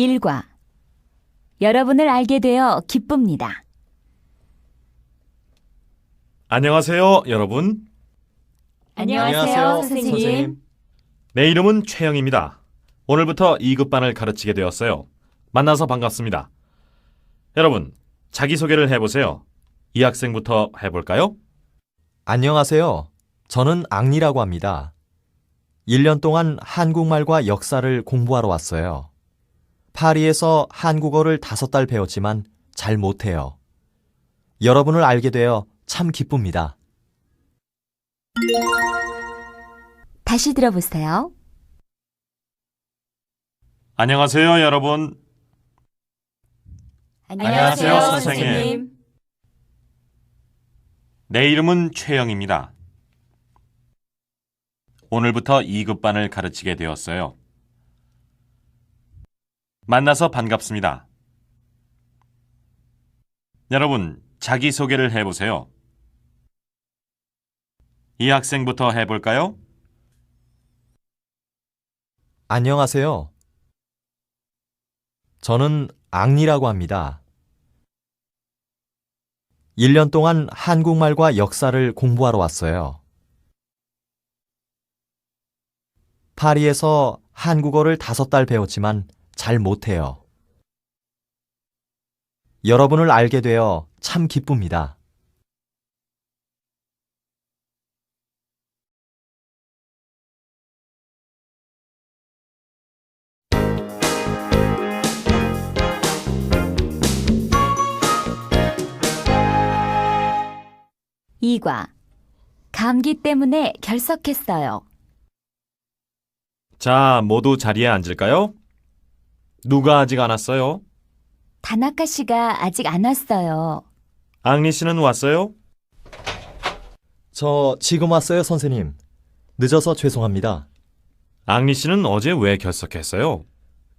1과 여러분을 알게 되어 기쁩니다. 안녕하세요, 여러분. 안녕하세요, 선생님. 내 이름은 최영입니다. 오늘부터 2급반을 가르치게 되었어요. 만나서 반갑습니다. 여러분, 자기소개를 해보세요. 이 학생부터 해볼까요? 안녕하세요. 저는 앙리라고 합니다. 1년 동안 한국말과 역사를 공부하러 왔어요. 파리에서 한국어를 5달 배웠지만 잘 못해요. 여러분을 알게 되어 참 기쁩니다. 다시 들어보세요. 안녕하세요, 여러분. 안녕하세요, 선생님. 내 이름은 최영입니다. 오늘부터 2급반을 가르치게 되었어요. 만나서 반갑습니다. 여러분, 자기소개를 해보세요. 이 학생부터 해볼까요? 안녕하세요. 저는 앙리라고 합니다. 1년 동안 한국말과 역사를 공부하러 왔어요. 파리에서 한국어를 5달 배웠지만 잘 못해요. 여러분을 알게 되어 참 기쁩니다. 이과 감기 때문에 결석했어요. 자, 모두 자리에 앉을까요? 누가 아직 안 왔어요? 다나카 씨가 아직 안 왔어요. 앙리 씨는 왔어요? 저 지금 왔어요, 선생님. 늦어서 죄송합니다. 앙리 씨는 어제 왜 결석했어요?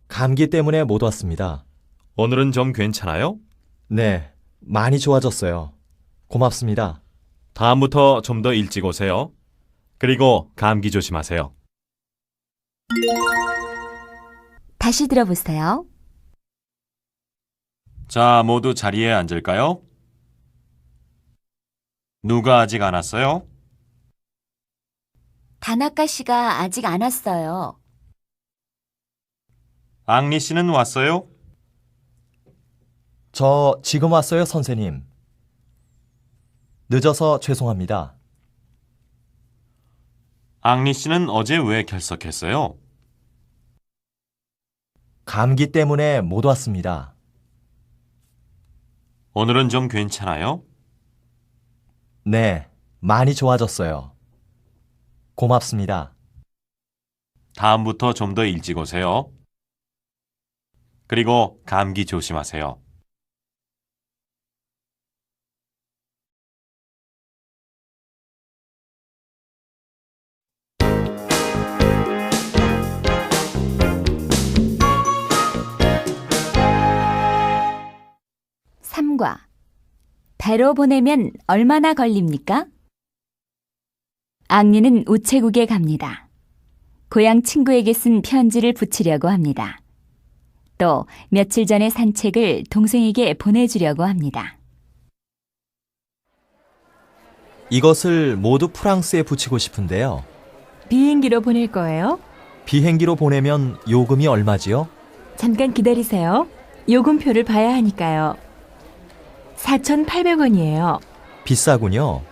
감기 때문에 못 왔습니다. 오늘은 좀 괜찮아요? 네, 많이 좋아졌어요. 고맙습니다. 다음부터 좀 더 일찍 오세요. 그리고 감기 조심하세요. 다시 들어보세요. 자, 모두 자리에 앉을까요? 누가 아직 안 왔어요? 다나카 씨가 아직 안 왔어요. 앙리 씨는 왔어요? 저 지금 왔어요, 선생님. 늦어서 죄송합니다. 앙리 씨는 어제 왜 결석했어요? 감기 때문에 못 왔습니다. 오늘은 좀 괜찮아요? 네, 많이 좋아졌어요. 고맙습니다. 다음부터 좀 더 일찍 오세요. 그리고 감기 조심하세요. 삼과 배로 보내면 얼마나 걸립니까? 앙리는 우체국에 갑니다. 고향 친구에게 쓴 편지를 붙이려고 합니다. 또 며칠 전에 산 책을 동생에게 보내주려고 합니다. 이것을 모두 프랑스에 붙이고 싶은데요. 비행기로 보낼 거예요? 비행기로 보내면 요금이 얼마지요? 잠깐 기다리세요. 요금표를 봐야 하니까요. 4,800원이에요. 비싸군요.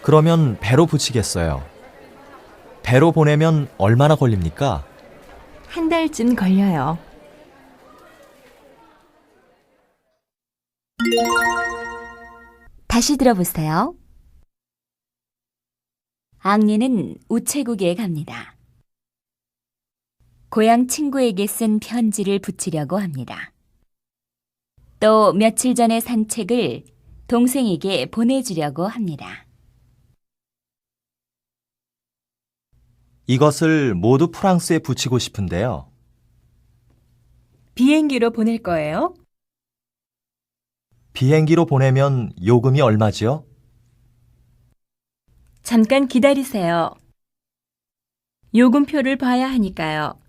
그러면 배로 붙이겠어요. 배로 보내면 얼마나 걸립니까? 한 달쯤 걸려요. 다시 들어보세요. 앙리는 우체국에 갑니다. 고향 친구에게 쓴 편지를 붙이려고 합니다. 또 며칠 전에 산 책을 동생에게 보내주려고 합니다. 이것을 모두 프랑스에 붙이고 싶은데요. 비행기로 보낼 거예요? 비행기로 보내면 요금이 얼마지요? 잠깐 기다리세요. 요금표를 봐야 하니까요.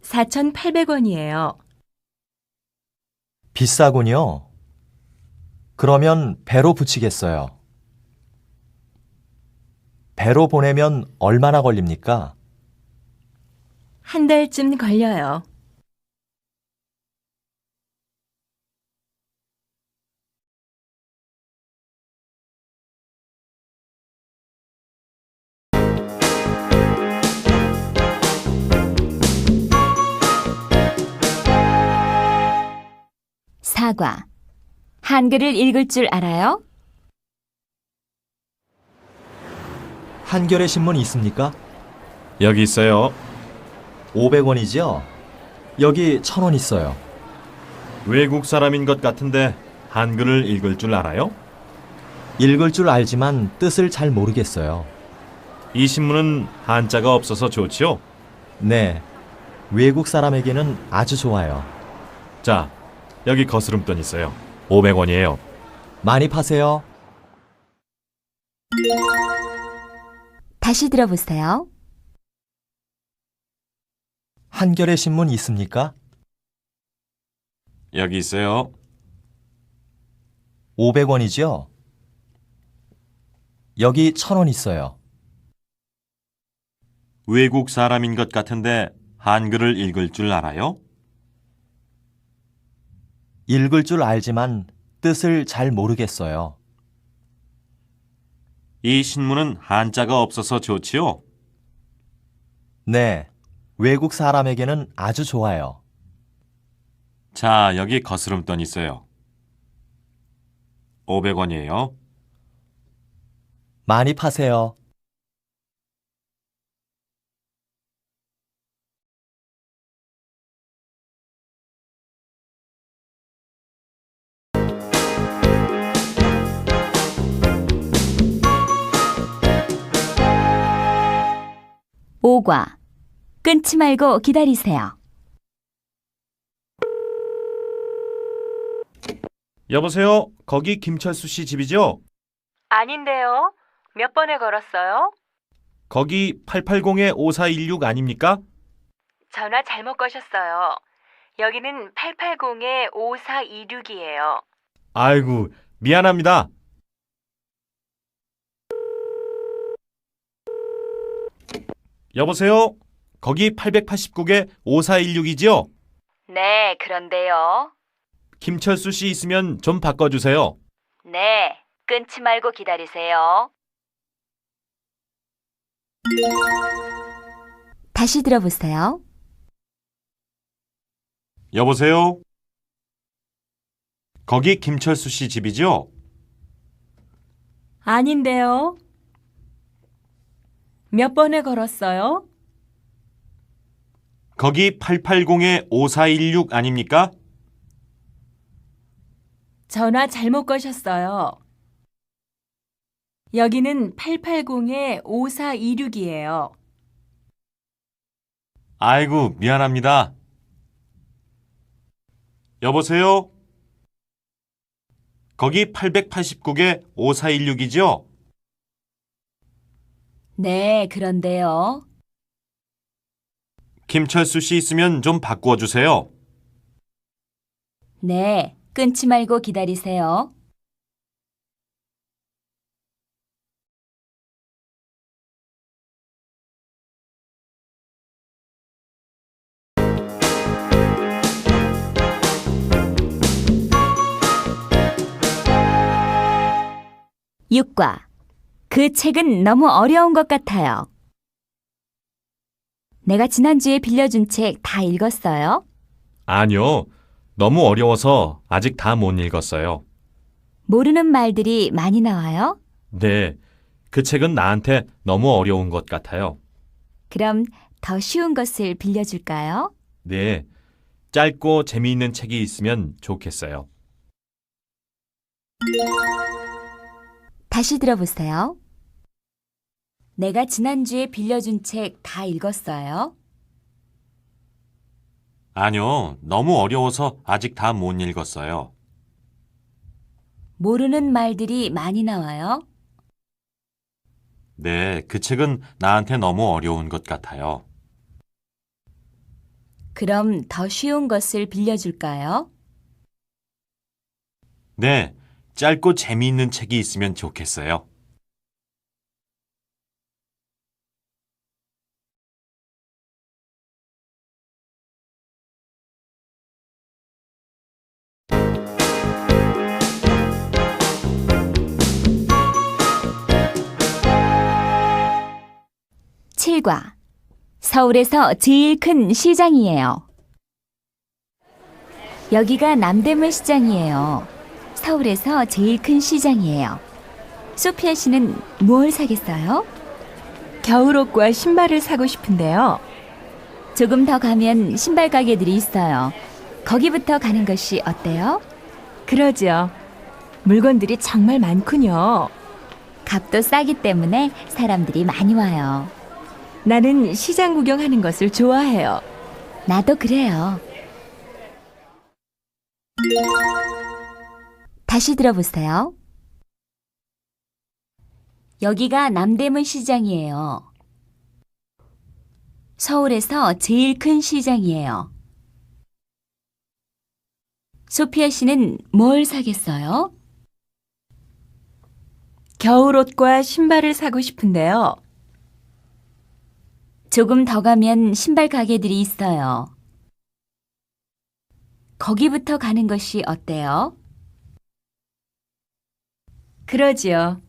4,800원이에요. 비싸군요. 그러면 배로 붙이겠어요. 배로 보내면 얼마나 걸립니까? 한 달쯤 걸려요. 사과. 한글을 읽을 줄 알아요? 한겨레 신문 있습니까? 여기 있어요. 500원이죠? 여기 1,000원 있어요. 외국 사람인 것 같은데 한글을 읽을 줄 알아요? 읽을 줄 알지만 뜻을 잘 모르겠어요. 이 신문은 한자가 없어서 좋지요? 네, 외국 사람에게는 아주 좋아요. 자, 여기 거스름돈 있어요. 500원이에요. 많이 파세요. 다시 들어보세요. 한겨레 신문 있습니까? 여기 있어요. 500원이죠? 여기 1,000원 있어요. 외국 사람인 것 같은데 한글을 읽을 줄 알아요? 읽을 줄 알지만 뜻을 잘 모르겠어요. 이 신문은 한자가 없어서 좋지요? 네, 외국 사람에게는 아주 좋아요. 자, 여기 거스름돈 있어요. 500원이에요. 많이 파세요. 오과. 끊지 말고 기다리세요. 여보세요? 거기 김철수 씨 집이죠? 아닌데요. 몇 번에 걸었어요? 거기 880-5416 아닙니까? 전화 잘못 거셨어요. 여기는 880-5426이에요. 아이고, 미안합니다. 여보세요? 거기 889-5416이지요? 네, 그런데요. 김철수 씨 있으면 좀 바꿔주세요. 네, 끊지 말고 기다리세요. 다시 들어보세요. 여보세요? 거기 김철수 씨 집이죠? 아닌데요. 몇 번에 걸었어요? 거기 880-5416 아닙니까? 전화 잘못 거셨어요. 여기는 880-5426이에요. 아이고, 미안합니다. 여보세요? 거기 889-5416이죠? 네, 그런데요. 김철수 씨 있으면 좀 바꾸어 주세요. 네, 끊지 말고 기다리세요. 육과. 그 책은 너무 어려운 것 같아요. 내가 지난주에 빌려준 책 다 읽었어요? 아니요. 너무 어려워서 아직 다 못 읽었어요. 모르는 말들이 많이 나와요? 네. 그 책은 나한테 너무 어려운 것 같아요. 그럼 더 쉬운 것을 빌려줄까요? 네. 짧고 재미있는 책이 있으면 좋겠어요. 다시 들어보세요. 내가 지난주에 빌려준 책 다 읽었어요? 아니요. 너무 어려워서 아직 다 못 읽었어요. 모르는 말들이 많이 나와요? 네. 그 책은 나한테 너무 어려운 것 같아요. 그럼 더 쉬운 것을 빌려줄까요? 네, 짧고 재미있는 책이 있으면 좋겠어요. 칠과 서울에서 제일 큰 시장이에요. 여기가 남대문 시장이에요. 서울에서 제일 큰 시장이에요. 소피아 씨는 뭘 사겠어요? 겨울옷과 신발을 사고 싶은데요. 조금 더 가면 신발 가게들이 있어요. 거기부터 가는 것이 어때요? 그러죠. 물건들이 정말 많군요. 값도 싸기 때문에 사람들이 많이 와요. 나는 시장 구경하는 것을 좋아해요. 나도 그래요. 다시 들어보세요. 여기가 남대문 시장이에요. 서울에서 제일 큰 시장이에요. 소피아 씨는 뭘 사겠어요? 겨울옷과 신발을 사고 싶은데요. 조금 더 가면 신발 가게들이 있어요. 거기부터 가는 것이 어때요? 그러지요.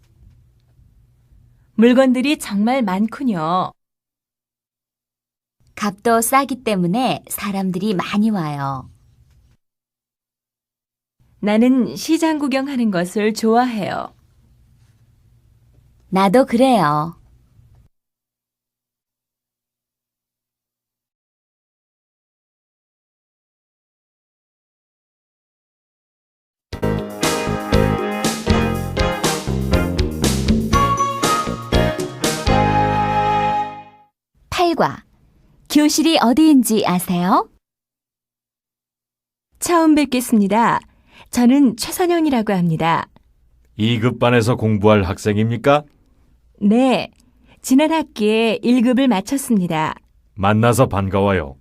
물건들이 정말 많군요. 값도 싸기 때문에 사람들이 많이 와요. 나는 시장 구경하는 것을 좋아해요. 나도 그래요. 팔과 교실이 어디인지 아세요? 처음 뵙겠습니다. 저는 최선영이라고 합니다. 2급 반에서 공부할 학생입니까? 네, 지난 학기에 1급을 마쳤습니다. 만나서 반가워요.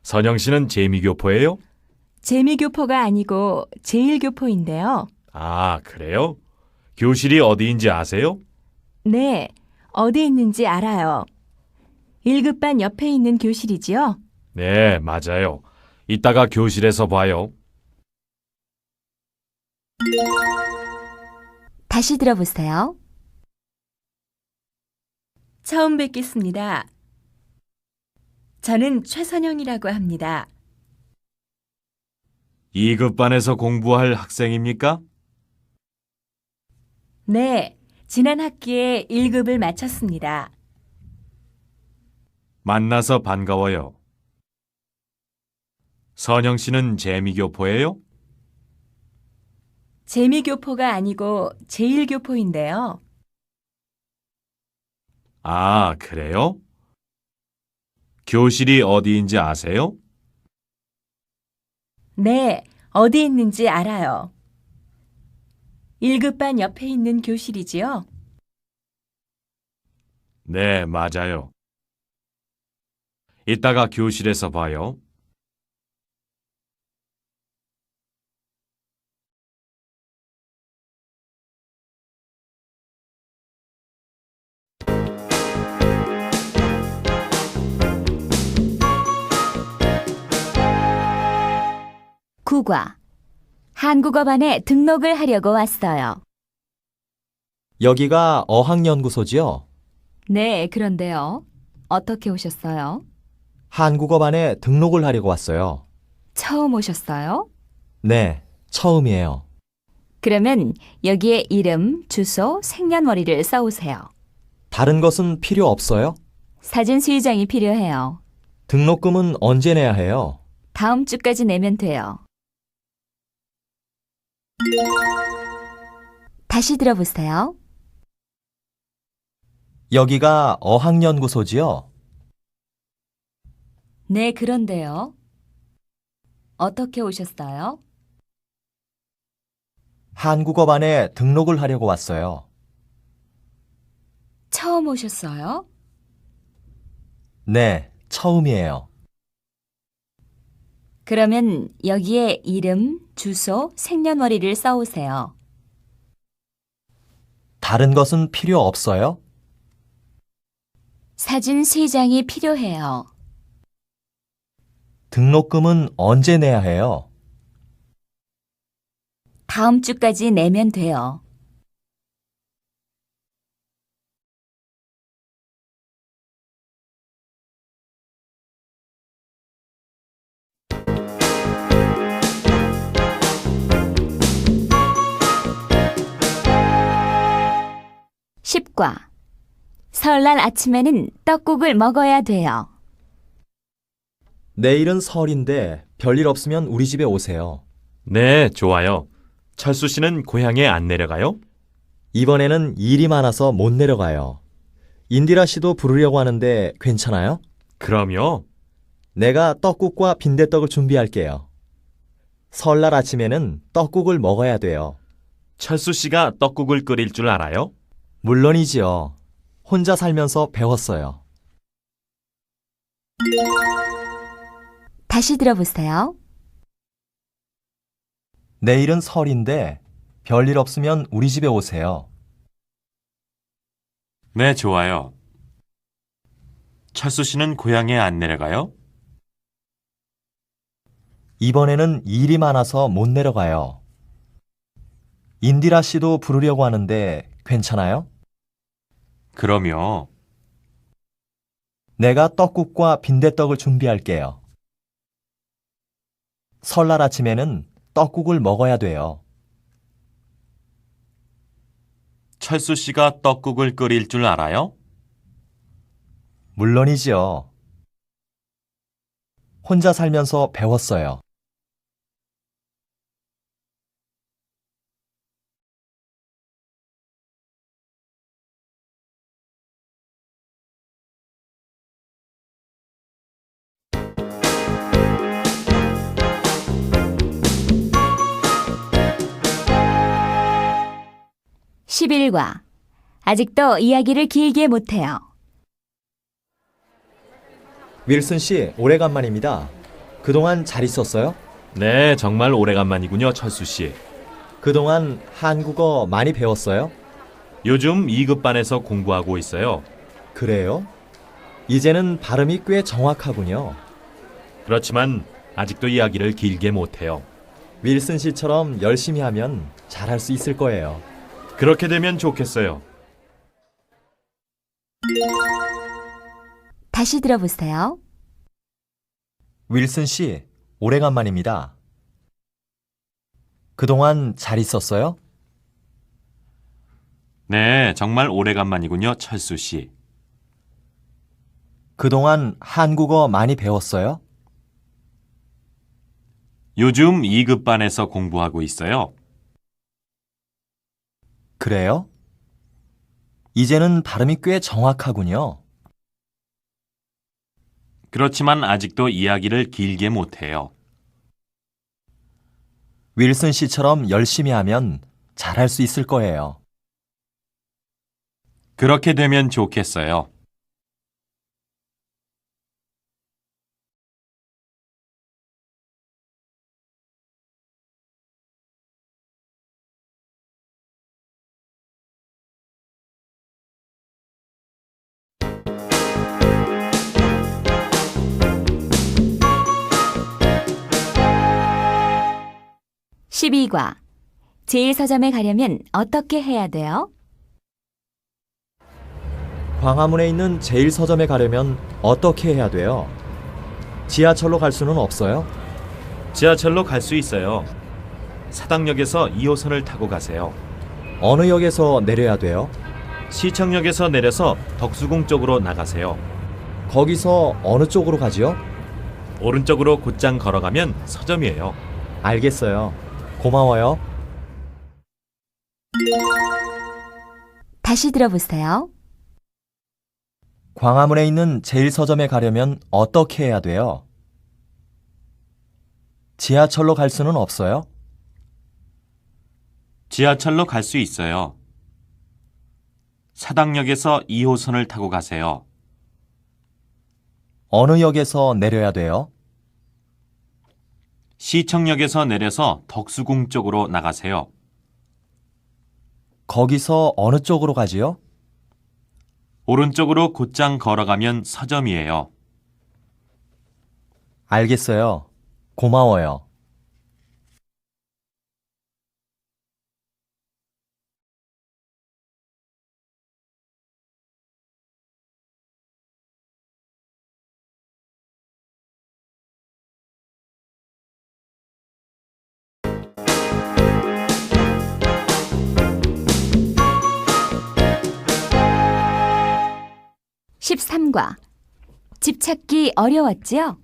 선영 씨는 재미교포예요? 재미교포가 아니고 제일교포인데요. 아, 그래요? 교실이 어디인지 아세요? 네, 어디 있는지 알아요. 1급반 옆에 있는 교실이지요? 네, 맞아요. 이따가 교실에서 봐요. 다시 들어보세요. 처음 뵙겠습니다. 저는 최선영이라고 합니다. 2급 반에서 공부할 학생입니까? 네, 지난 학기에 1급을 마쳤습니다. 만나서 반가워요. 선영 씨는 재미교포예요? 재미교포가 아니고 제일교포인데요. 아, 그래요? 교실이 어디인지 아세요? 네, 어디 있는지 알아요. 1급반 옆에 있는 교실이지요? 네, 맞아요. 이따가 교실에서 봐요. 구과 한국어반에 등록을 하려고 왔어요. 여기가 어학연구소지요? 네, 그런데요. 어떻게 오셨어요? 한국어반에 등록을 하려고 왔어요. 처음 오셨어요? 네, 처음이에요. 그러면 여기에 이름, 주소, 생년월일을 써오세요. 다른 것은 필요 없어요? 사진 수의장이 필요해요. 등록금은 언제 내야 해요? 다음 주까지 내면 돼요. 다시 들어보세요. 여기가 어학연구소지요? 네, 그런데요. 어떻게 오셨어요? 한국어반에 등록을 하려고 왔어요. 처음 오셨어요? 네, 처음이에요. 그러면 여기에 이름, 주소, 생년월일을 써오세요. 다른 것은 필요 없어요? 사진 3장이 필요해요. 등록금은 언제 내야 해요? 다음 주까지 내면 돼요. (10과) 설날 아침에는 떡국을 먹어야 돼요. 내일은 설인데 별일 없으면 우리 집에 오세요. 네, 좋아요. 철수 씨는 고향에 안 내려가요? 이번에는 일이 많아서 못 내려가요. 인디라 씨도 부르려고 하는데 괜찮아요? 그럼요. 내가 떡국과 빈대떡을 준비할게요. 설날 아침에는 떡국을 먹어야 돼요. 철수 씨가 떡국을 끓일 줄 알아요? 물론이지요. 혼자 살면서 배웠어요. 다시 들어보세요. 내일은 설인데 별일 없으면 우리 집에 오세요. 네, 좋아요. 철수 씨는 고향에 안 내려가요? 이번에는 일이 많아서 못 내려가요. 인디라 씨도 부르려고 하는데 괜찮아요? 그럼요. 내가 떡국과 빈대떡을 준비할게요. 설날 아침에는 떡국을 먹어야 돼요. 철수 씨가 떡국을 끓일 줄 알아요? 물론이지요. 혼자 살면서 배웠어요. (11과) 아직도 이야기를 길게 못해요. 윌슨 씨, 오래간만입니다. 그동안 잘 있었어요? 네, 정말 오래간만이군요, 철수 씨. 그동안 한국어 많이 배웠어요? 요즘 2급반에서 공부하고 있어요. 그래요? 이제는 발음이 꽤 정확하군요. 그렇지만 아직도 이야기를 길게 못해요. 윌슨 씨처럼 열심히 하면 잘할 수 있을 거예요. 그렇게 되면 좋겠어요. 다시 들어보세요. 윌슨 씨, 오래간만입니다. 그동안 잘 있었어요? 네, 정말 오래간만이군요, 철수 씨. 그동안 한국어 많이 배웠어요? 요즘 2급반에서 공부하고 있어요. 그래요? 이제는 발음이 꽤 정확하군요. 그렇지만 아직도 이야기를 길게 못해요. 윌슨 씨처럼 열심히 하면 잘할 수 있을 거예요. 그렇게 되면 좋겠어요. (12과) 제1서점에 가려면 어떻게 해야 돼요? 광화문에 있는 제1서점에 가려면 어떻게 해야 돼요? 지하철로 갈 수는 없어요? 지하철로 갈 수 있어요. 사당역에서 2호선을 타고 가세요. 어느 역에서 내려야 돼요? 시청역에서 내려서 덕수궁 쪽으로 나가세요. 거기서 어느 쪽으로 가지요? 오른쪽으로 곧장 걸어가면 서점이에요. 알겠어요. 고마워요. 다시 들어보세요. 광화문에 있는 제1서점에 가려면 어떻게 해야 돼요? 지하철로 갈 수는 없어요? 지하철로 갈 수 있어요. 사당역에서 2호선을 타고 가세요. 어느 역에서 내려야 돼요? 시청역에서 내려서 덕수궁 쪽으로 나가세요. 거기서 어느 쪽으로 가지요? 오른쪽으로 곧장 걸어가면 서점이에요. 알겠어요. 고마워요. (13과) 집 찾기 어려웠지요?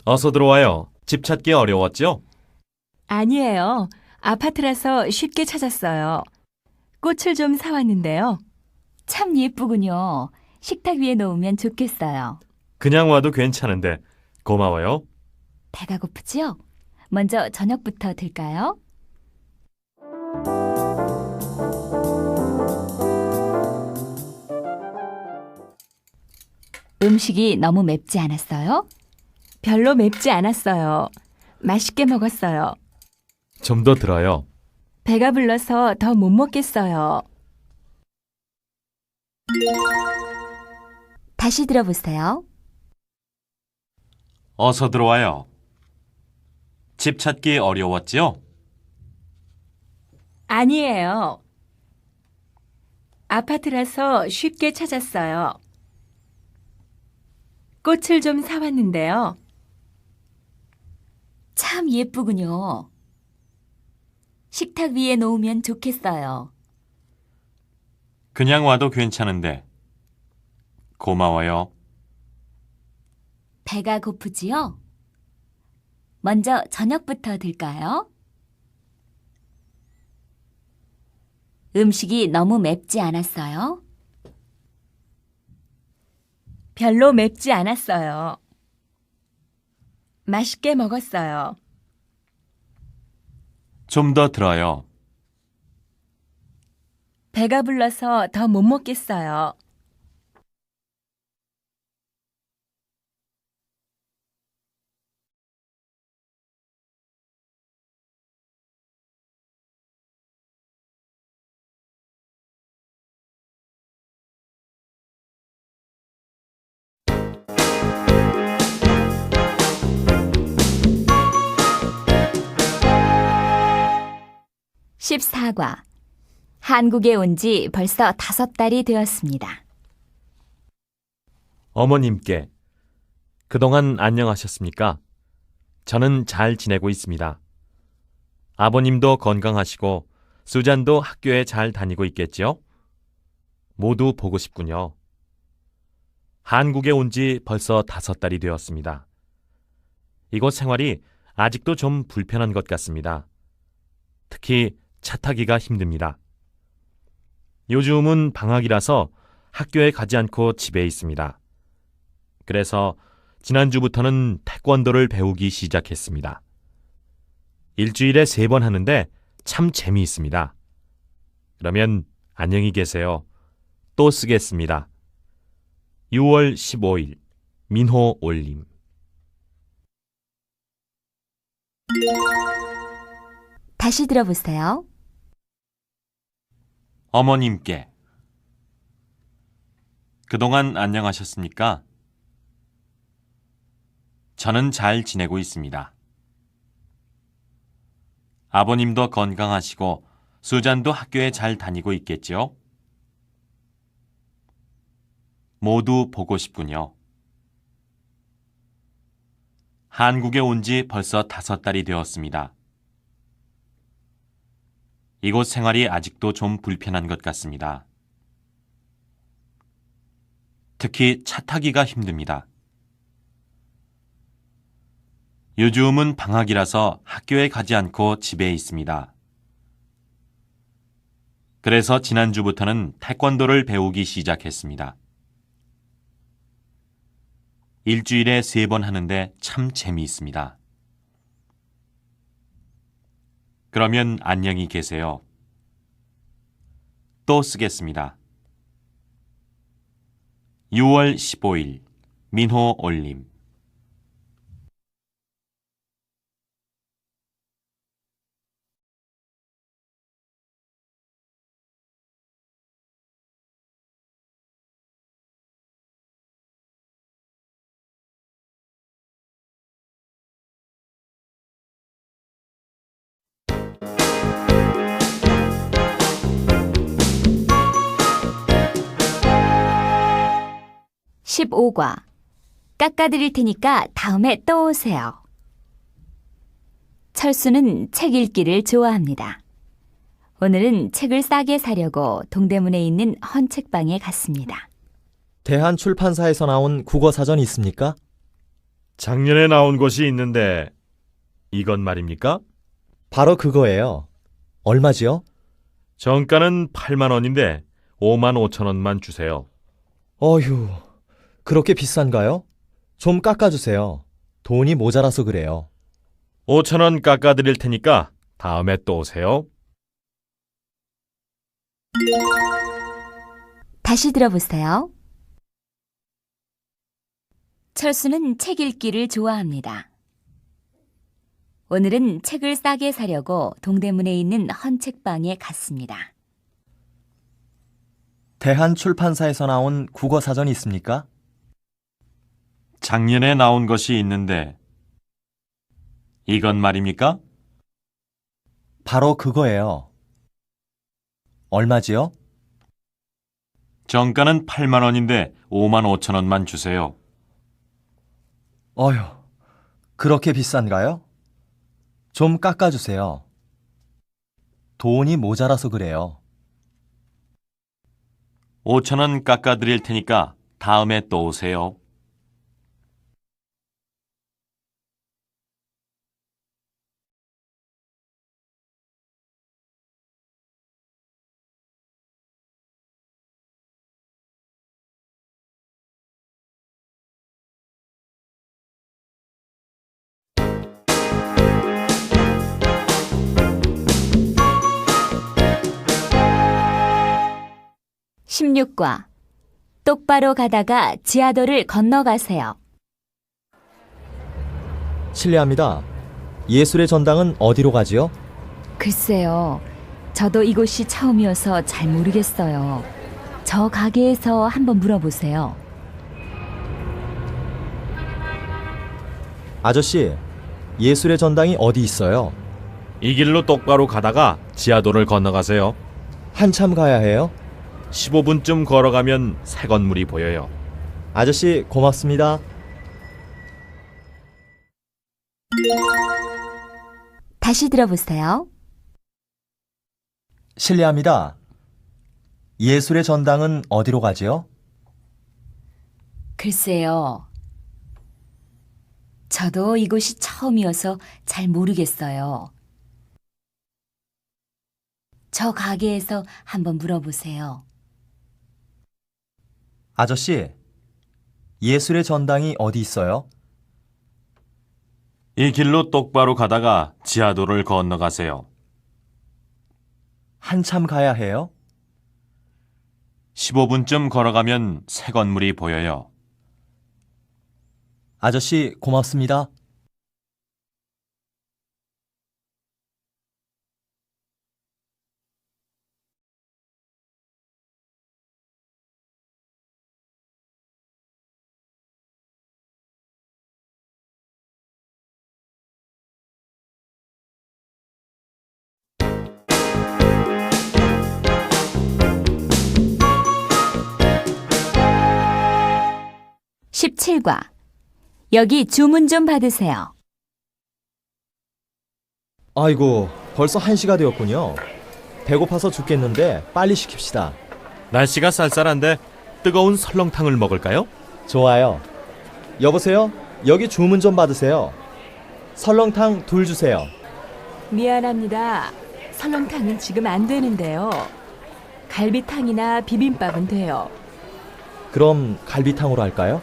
어서 들어와요. 집 찾기 어려웠죠? 아니에요. 아파트라서 쉽게 찾았어요. 꽃을 좀 사왔는데요. 참 예쁘군요. 식탁 위에 놓으면 좋겠어요. 그냥 와도 괜찮은데 고마워요. 배가 고프지요? 먼저 저녁부터 들까요? 음식이 너무 맵지 않았어요? 별로 맵지 않았어요. 맛있게 먹었어요. 좀 더 들어요. 배가 불러서 더 못 먹겠어요. 다시 들어보세요. 어서 들어와요. 집 찾기 어려웠지요? 아니에요. 아파트라서 쉽게 찾았어요. 꽃을 좀 사왔는데요. 참 예쁘군요. 식탁 위에 놓으면 좋겠어요. 그냥 와도 괜찮은데 고마워요. 배가 고프지요? 먼저 저녁부터 들까요? 음식이 너무 맵지 않았어요? 별로 맵지 않았어요. 맛있게 먹었어요. 좀 더 들어요. 배가 불러서 더 못 먹겠어요. (14과) 한국에 온 지 벌써 5달이 되었습니다. 어머님께 그동안 안녕하셨습니까? 저는 잘 지내고 있습니다. 아버님도 건강하시고 수잔도 학교에 잘 다니고 있겠지요? 모두 보고 싶군요. 한국에 온 지 벌써 5달이 되었습니다. 이곳 생활이 아직도 좀 불편한 것 같습니다. 특히 차 타기가 힘듭니다. 요즘은 방학이라서 학교에 가지 않고 집에 있습니다. 그래서 지난주부터는 태권도를 배우기 시작했습니다. 일주일에 3번 하는데 참 재미있습니다. 그러면 안녕히 계세요. 또 쓰겠습니다. 6월 15일 민호 올림. 다시 들어보세요. 어머님께 그동안 안녕하셨습니까? 저는 잘 지내고 있습니다. 아버님도 건강하시고 수잔도 학교에 잘 다니고 있겠지요? 모두 보고 싶군요. 한국에 온 지 벌써 5달이 되었습니다. 이곳 생활이 아직도 좀 불편한 것 같습니다. 특히 차 타기가 힘듭니다. 요즘은 방학이라서 학교에 가지 않고 집에 있습니다. 그래서 지난주부터는 태권도를 배우기 시작했습니다. 일주일에 3번 하는데 참 재미있습니다. 그러면 안녕히 계세요. 또 쓰겠습니다. 6월 15일 민호 올림. (15과) 깎아드릴 테니까 다음에 또 오세요. 철수는 책 읽기를 좋아합니다. 오늘은 책을 싸게 사려고 동대문에 있는 헌책방에 갔습니다. 대한출판사에서 나온 국어사전 있습니까? 작년에 나온 것이 있는데 이건 말입니까? 바로 그거예요. 얼마지요? 정가는 8만 원인데 5만 5천 원만 주세요. 어휴, 그렇게 비싼가요? 좀 깎아주세요. 돈이 모자라서 그래요. 5천 원 깎아드릴 테니까 다음에 또 오세요. 다시 들어보세요. 철수는 책 읽기를 좋아합니다. 오늘은 책을 싸게 사려고 동대문에 있는 헌책방에 갔습니다. 대한출판사에서 나온 국어사전 있습니까? 작년에 나온 것이 있는데 이건 말입니까? 바로 그거예요. 얼마지요? 정가는 8만 원인데 5만 5천 원만 주세요. 어휴, 그렇게 비싼가요? 좀 깎아주세요. 돈이 모자라서 그래요. 5천 원 깎아드릴 테니까 다음에 또 오세요. (16과) 똑바로 가다가 지하도를 건너가세요. 실례합니다. 예술의 전당은 어디로 가지요? 글쎄요. 저도 이곳이 처음이어서 잘 모르겠어요. 저 가게에서 한번 물어보세요. 아저씨, 예술의 전당이 어디 있어요? 이 길로 똑바로 가다가 지하도를 건너가세요. 한참 가야 해요? 15분쯤 걸어가면 새 건물이 보여요. 아저씨, 고맙습니다. 다시 들어보세요. 실례합니다. 예술의 전당은 어디로 가지요? 글쎄요. 저도 이곳이 처음이어서 잘 모르겠어요. 저 가게에서 한번 물어보세요. 아저씨, 예술의 전당이 어디 있어요? 이 길로 똑바로 가다가 지하도를 건너가세요. 한참 가야 해요? 15분쯤 걸어가면 새 건물이 보여요. 아저씨, 고맙습니다. (17과) 여기 주문 좀 받으세요. 아이고, 벌써 1시가 되었군요. 배고파서 죽겠는데 빨리 시킵시다. 날씨가 쌀쌀한데 뜨거운 설렁탕을 먹을까요? 좋아요. 여보세요? 여기 주문 좀 받으세요. 설렁탕 2 주세요. 미안합니다. 설렁탕은 지금 안 되는데요. 갈비탕이나 비빔밥은 돼요. 그럼 갈비탕으로 할까요?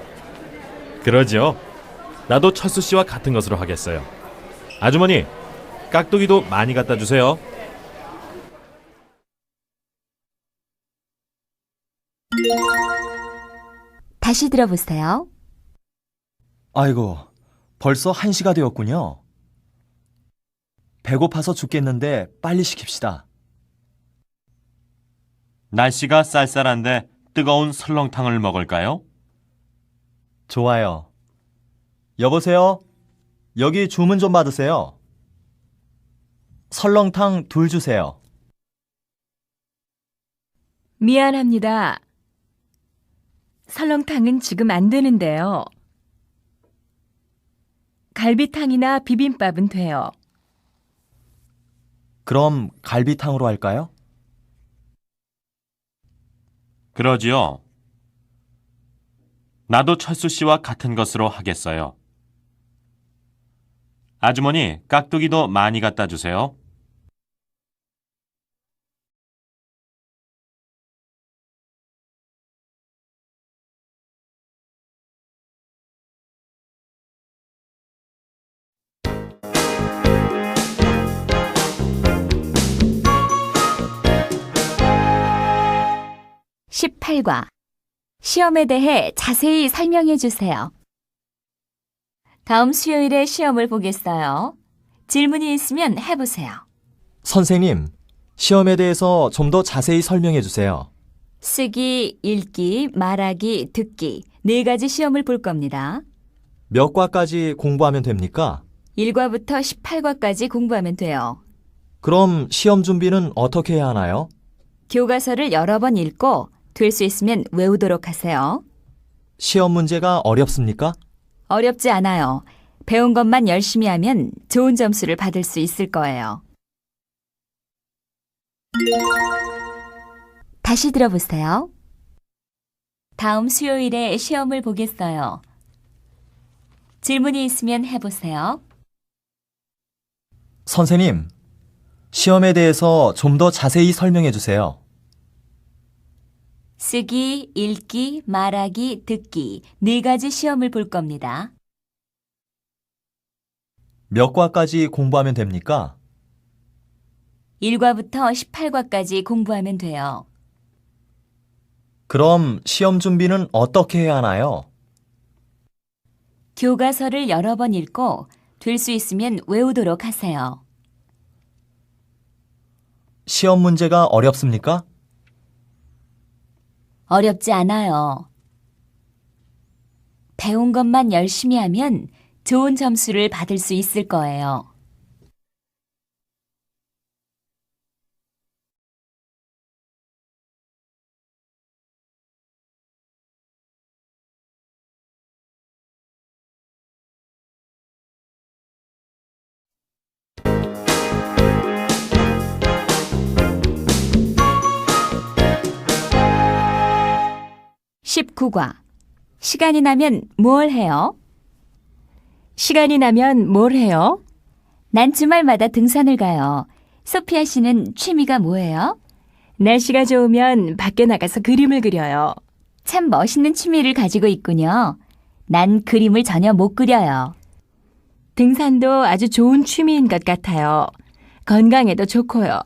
그러죠. 나도 철수 씨와 같은 것으로 하겠어요. 아주머니, 깍두기도 많이 갖다 주세요. 다시 들어보세요. 아이고, 벌써 1시가 되었군요. 배고파서 죽겠는데 빨리 시킵시다. 날씨가 쌀쌀한데 뜨거운 설렁탕을 먹을까요? 좋아요. 여보세요? 여기 주문 좀 받으세요. 설렁탕 2 주세요. 미안합니다. 설렁탕은 지금 안 되는데요. 갈비탕이나 비빔밥은 돼요. 그럼 갈비탕으로 할까요? 그러지요. 나도 철수 씨와 같은 것으로 하겠어요. 아주머니, 깍두기도 많이 갖다 주세요. (18과) 시험에 대해 자세히 설명해 주세요. 다음 수요일에 시험을 보겠어요. 질문이 있으면 해보세요. 선생님, 시험에 대해서 좀 더 자세히 설명해 주세요. 쓰기, 읽기, 말하기, 듣기 4가지 시험을 볼 겁니다. 몇 과까지 공부하면 됩니까? 1과부터 18과까지 공부하면 돼요. 그럼 시험 준비는 어떻게 해야 하나요? 교과서를 여러 번 읽고 될 수 있으면 외우도록 하세요. 시험 문제가 어렵습니까? 어렵지 않아요. 배운 것만 열심히 하면 좋은 점수를 받을 수 있을 거예요. 다시 들어보세요. 다음 수요일에 시험을 보겠어요. 질문이 있으면 해보세요. 선생님, 시험에 대해서 좀 더 자세히 설명해 주세요. 쓰기, 읽기, 말하기, 듣기 4가지 시험을 볼 겁니다. 몇 과까지 공부하면 됩니까? 1과부터 18과까지 공부하면 돼요. 그럼 시험 준비는 어떻게 해야 하나요? 교과서를 여러 번 읽고 될 수 있으면 외우도록 하세요. 시험 문제가 어렵습니까? 어렵지 않아요. 배운 것만 열심히 하면 좋은 점수를 받을 수 있을 거예요. (19과) 시간이 나면 뭘 해요? 시간이 나면 뭘 해요? 난 주말마다 등산을 가요. 소피아 씨는 취미가 뭐예요? 날씨가 좋으면 밖에 나가서 그림을 그려요. 참 멋있는 취미를 가지고 있군요. 난 그림을 전혀 못 그려요. 등산도 아주 좋은 취미인 것 같아요. 건강에도 좋고요.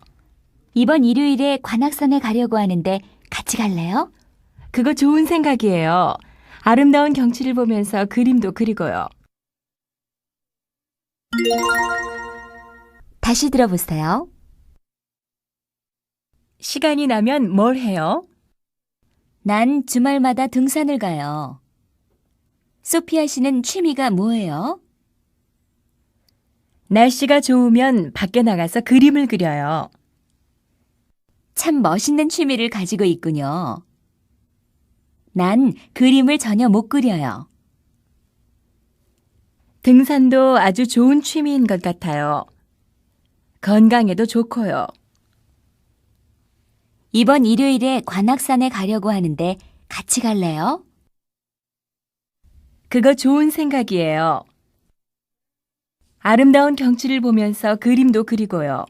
이번 일요일에 관악산에 가려고 하는데 같이 갈래요? 그거 좋은 생각이에요. 아름다운 경치를 보면서 그림도 그리고요. 다시 들어보세요. 시간이 나면 뭘 해요? 난 주말마다 등산을 가요. 소피아 씨는 취미가 뭐예요? 날씨가 좋으면 밖에 나가서 그림을 그려요. 참 멋있는 취미를 가지고 있군요. 난 그림을 전혀 못 그려요. 등산도 아주 좋은 취미인 것 같아요. 건강에도 좋고요. 이번 일요일에 관악산에 가려고 하는데 같이 갈래요? 그거 좋은 생각이에요. 아름다운 경치를 보면서 그림도 그리고요.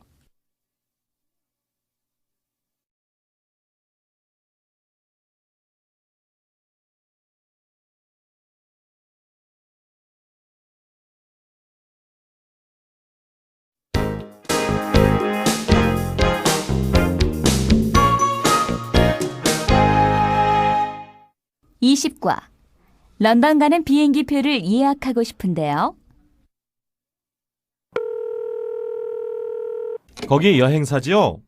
(20과) 런던 가는 비행기 표를 예약하고 싶은데요. 거기 여행사지요?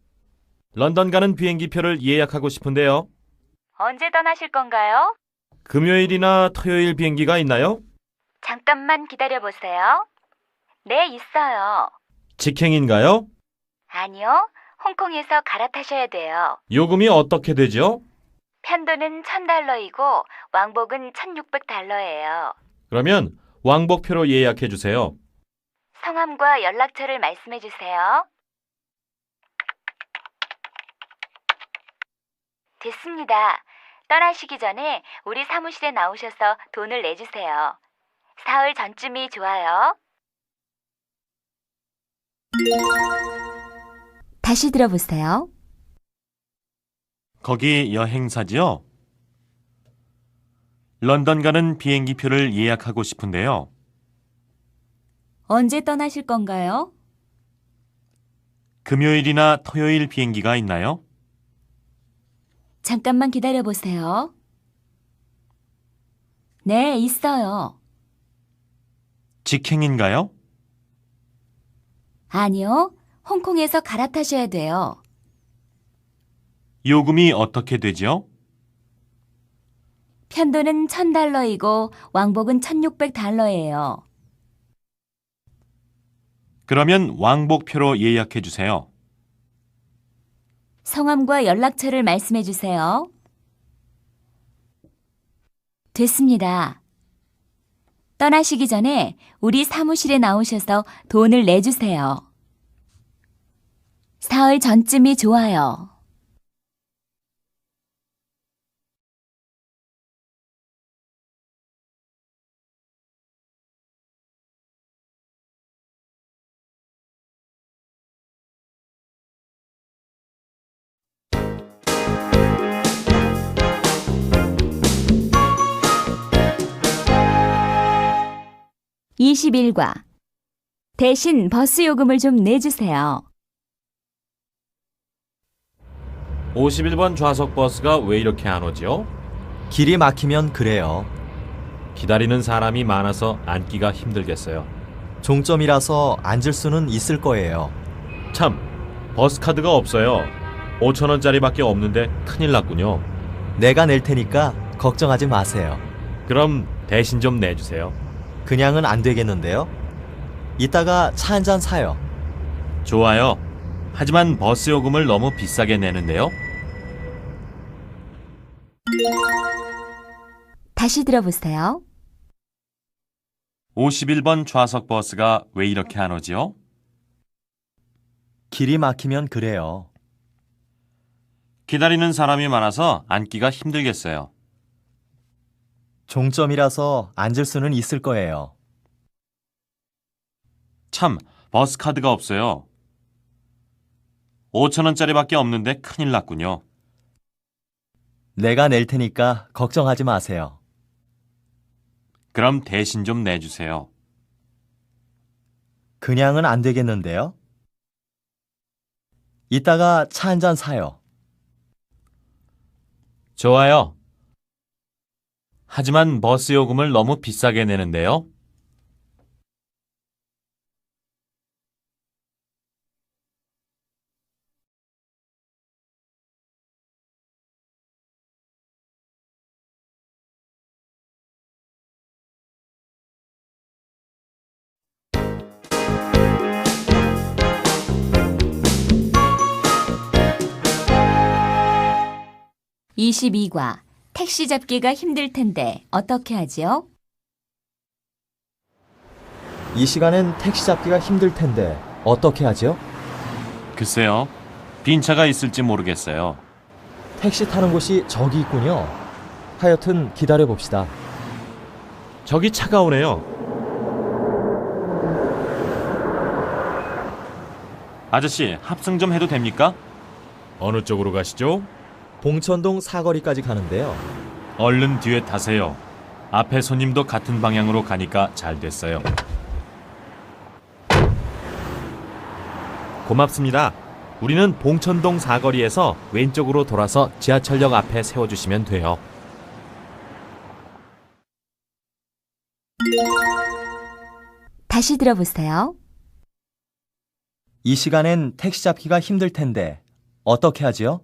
런던 가는 비행기 표를 예약하고 싶은데요. 언제 떠나실 건가요? 금요일이나 토요일 비행기가 있나요? 잠깐만 기다려보세요. 네, 있어요. 직행인가요? 아니요, 홍콩에서 갈아타셔야 돼요. 요금이 어떻게 되죠? 편도는 $1,000이고 왕복은 $1,600예요. 그러면 왕복표로 예약해 주세요. 성함과 연락처를 말씀해 주세요. 됐습니다. 떠나시기 전에 우리 사무실에 나오셔서 돈을 내주세요. 사흘 전쯤이 좋아요. 다시 들어보세요. 거기 여행사지요? 런던 가는 비행기 표를 예약하고 싶은데요. 언제 떠나실 건가요? 금요일이나 토요일 비행기가 있나요? 잠깐만 기다려보세요. 네, 있어요. 직행인가요? 아니요, 홍콩에서 갈아타셔야 돼요. 요금이 어떻게 되죠? 편도는 $1,000이고 왕복은 $1,600예요. 그러면 왕복표로 예약해 주세요. 성함과 연락처를 말씀해 주세요. 됐습니다. 떠나시기 전에 우리 사무실에 나오셔서 돈을 내주세요. 사흘 전쯤이 좋아요. (21과) 대신 버스 요금을 좀 내주세요. 51번 좌석 버스가 왜 이렇게 안 오죠? 길이 막히면 그래요. 기다리는 사람이 많아서 앉기가 힘들겠어요. 종점이라서 앉을 수는 있을 거예요. 참, 버스 카드가 없어요. 5,000원짜리밖에 없는데 큰일 났군요. 내가 낼 테니까 걱정하지 마세요. 그럼 대신 좀 내주세요. 그냥은 안 되겠는데요. 이따가 차 한잔 사요. 좋아요. 하지만 버스 요금을 너무 비싸게 내는데요. 다시 들어보세요. 51번 좌석 버스가 왜 이렇게 안 오지요? 길이 막히면 그래요. 기다리는 사람이 많아서 앉기가 힘들겠어요. 종점이라서 앉을 수는 있을 거예요. 참, 버스 카드가 없어요. 5,000원짜리밖에 없는데 큰일 났군요. 내가 낼 테니까 걱정하지 마세요. 그럼 대신 좀 내주세요. 그냥은 안 되겠는데요. 이따가 차 한잔 사요. 좋아요. 하지만 버스 요금을 너무 비싸게 내는데요. (22과) 택시 잡기가 힘들 텐데 어떻게 하지요? 이 시간엔 택시 잡기가 힘들 텐데 어떻게 하죠? 글쎄요. 빈 차가 있을지 모르겠어요. 택시 타는 곳이 저기 있군요. 하여튼 기다려 봅시다. 저기 차가 오네요. 아저씨, 합승 좀 해도 됩니까? 어느 쪽으로 가시죠? 봉천동 사거리까지 가는데요. 얼른 뒤에 타세요. 앞에 손님도 같은 방향으로 가니까 잘 됐어요. 고맙습니다. 우리는 봉천동 사거리에서 왼쪽으로 돌아서 지하철역 앞에 세워주시면 돼요. 다시 들어보세요. 이 시간엔 택시 잡기가 힘들 텐데 어떻게 하지요?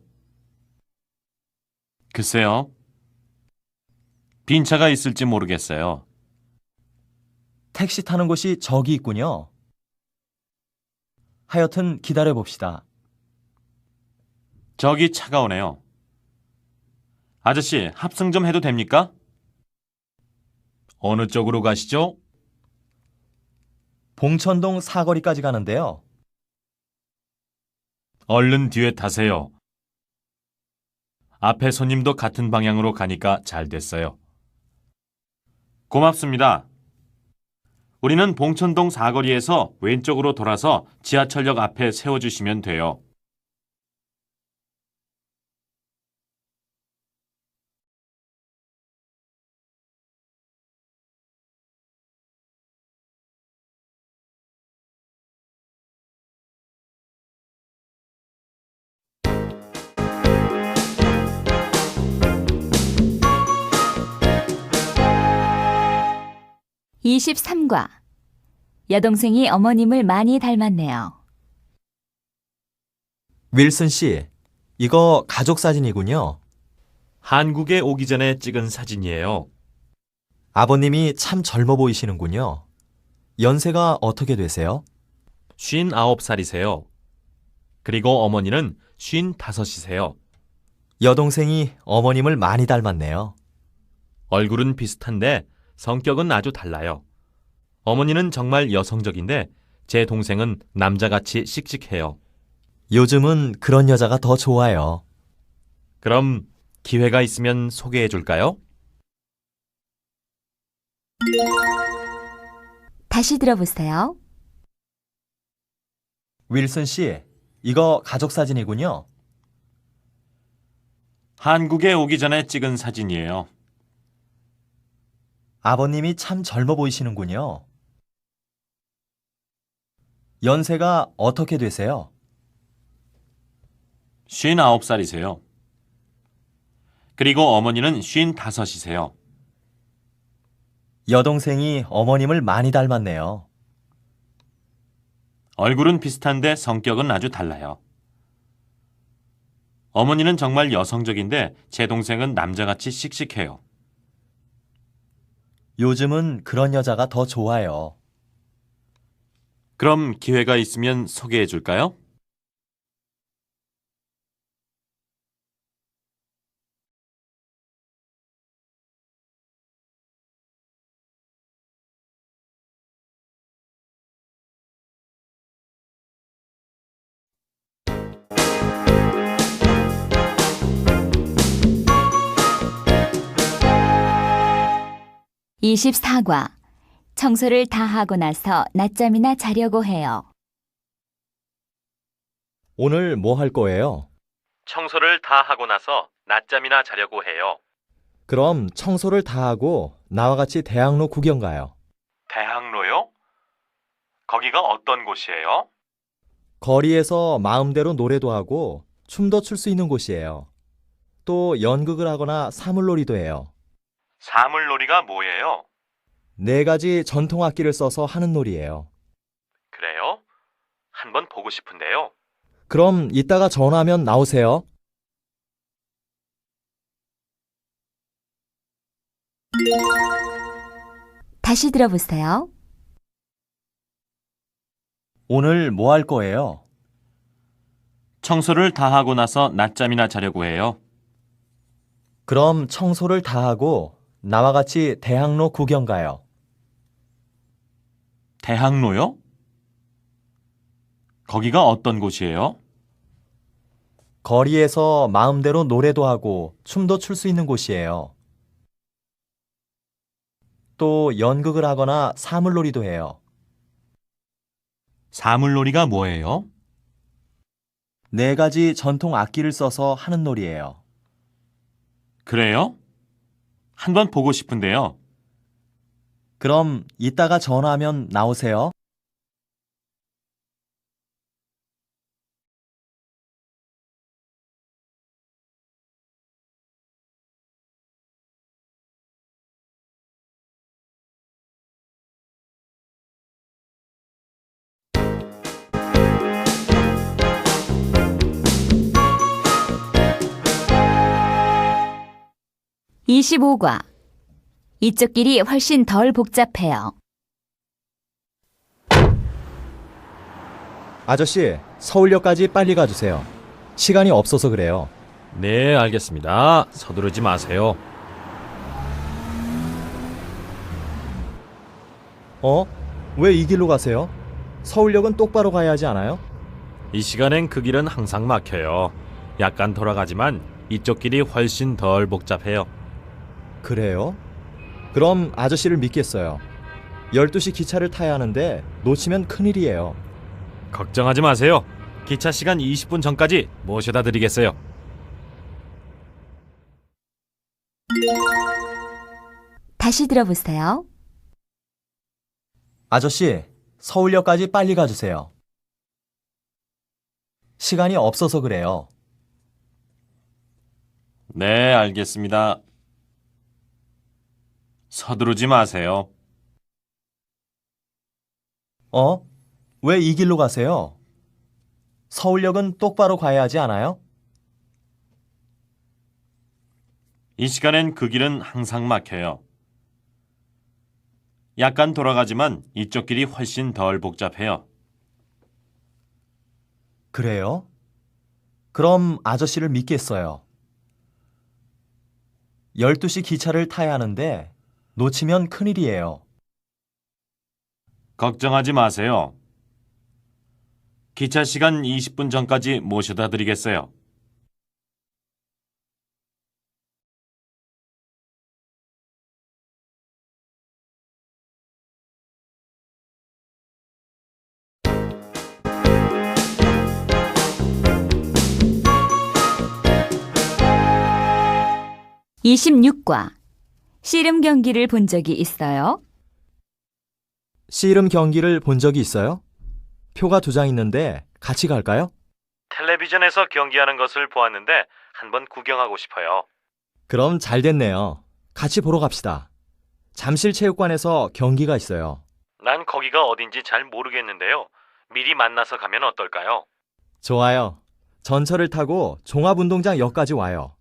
글쎄요. 빈 차가 있을지 모르겠어요. 택시 타는 곳이 저기 있군요. 하여튼 기다려 봅시다. 저기 차가 오네요. 아저씨, 합승 좀 해도 됩니까? 어느 쪽으로 가시죠? 봉천동 사거리까지 가는데요. 얼른 뒤에 타세요. 앞에 손님도 같은 방향으로 가니까 잘 됐어요. 고맙습니다. 우리는 봉천동 사거리에서 왼쪽으로 돌아서 지하철역 앞에 세워주시면 돼요. (23과) 여동생이 어머님을 많이 닮았네요. 윌슨 씨, 이거 가족 사진이군요. 한국에 오기 전에 찍은 사진이에요. 아버님이 참 젊어 보이시는군요. 연세가 어떻게 되세요? 59살이세요. 그리고 어머니는 55이세요. 여동생이 어머님을 많이 닮았네요. 얼굴은 비슷한데 성격은 아주 달라요. 어머니는 정말 여성적인데 제 동생은 남자같이 씩씩해요. 요즘은 그런 여자가 더 좋아요. 그럼 기회가 있으면 소개해 줄까요? 다시 들어보세요. 윌슨 씨, 이거 가족 사진이군요. 한국에 오기 전에 찍은 사진이에요. 아버님이 참 젊어 보이시는군요. 연세가 어떻게 되세요? 59살이세요. 그리고 어머니는 55이세요. 여동생이 어머님을 많이 닮았네요. 얼굴은 비슷한데 성격은 아주 달라요. 어머니는 정말 여성적인데 제 동생은 남자같이 씩씩해요. 요즘은 그런 여자가 더 좋아요. 그럼 기회가 있으면 소개해 줄까요? (24과) 청소를 다 하고 나서 낮잠이나 자려고 해요. 오늘 뭐 할 거예요? 청소를 다 하고 나서 낮잠이나 자려고 해요. 그럼 청소를 다 하고 나와 같이 대학로 구경 가요. 대학로요? 거기가 어떤 곳이에요? 거리에서 마음대로 노래도 하고 춤도 출 수 있는 곳이에요. 또 연극을 하거나 사물놀이도 해요. 사물놀이가 뭐예요? 4가지 전통 악기를 써서 하는 놀이예요. 그래요? 한번 보고 싶은데요. 그럼 이따가 전화하면 나오세요. 다시 들어보세요. 오늘 뭐 할 거예요? 청소를 다 하고 나서 낮잠이나 자려고 해요. 그럼 청소를 다 하고 나와 같이 대학로 구경 가요. 대학로요? 거기가 어떤 곳이에요? 거리에서 마음대로 노래도 하고 춤도 출 수 있는 곳이에요. 또 연극을 하거나 사물놀이도 해요. 사물놀이가 뭐예요? 4가지 전통 악기를 써서 하는 놀이예요. 그래요? 한번 보고 싶은데요. 그럼 이따가 전화하면 나오세요. 25과. 이쪽 길이 훨씬 덜 복잡해요. 아저씨, 서울역까지 빨리 가주세요. 시간이 없어서 그래요. 네, 알겠습니다. 서두르지 마세요. 왜 이 길로 가세요? 서울역은 똑바로 가야 하지 않아요? 이 시간엔 그 길은 항상 막혀요. 약간 돌아가지만 이쪽 길이 훨씬 덜 복잡해요. 그래요? 그럼 아저씨를 믿겠어요. 12시 기차를 타야 하는데 놓치면 큰일이에요. 걱정하지 마세요. 기차 시간 20분 전까지 모셔다 드리겠어요. 다시 들어보세요. 아저씨, 서울역까지 빨리 가주세요. 시간이 없어서 그래요. 네, 알겠습니다. 서두르지 마세요. 왜 이 길로 가세요? 서울역은 똑바로 가야 하지 않아요? 이 시간엔 그 길은 항상 막혀요. 약간 돌아가지만 이쪽 길이 훨씬 덜 복잡해요. 그래요? 그럼 아저씨를 믿겠어요. 12시 기차를 타야 하는데 놓치면 큰일이에요. 걱정하지 마세요. 기차 시간 20분 전까지 모셔다 드리겠어요. (26과) 씨름 경기를 본 적이 있어요? 씨름 경기를 본 적이 있어요? 표가 2장 있는데 같이 갈까요? 텔레비전에서 경기하는 것을 보았는데 한번 구경하고 싶어요. 그럼 잘 됐네요. 같이 보러 갑시다. 잠실체육관에서 경기가 있어요. 난 거기가 어딘지 잘 모르겠는데요. 미리 만나서 가면 어떨까요? 좋아요. 전철을 타고 종합운동장역까지 와요.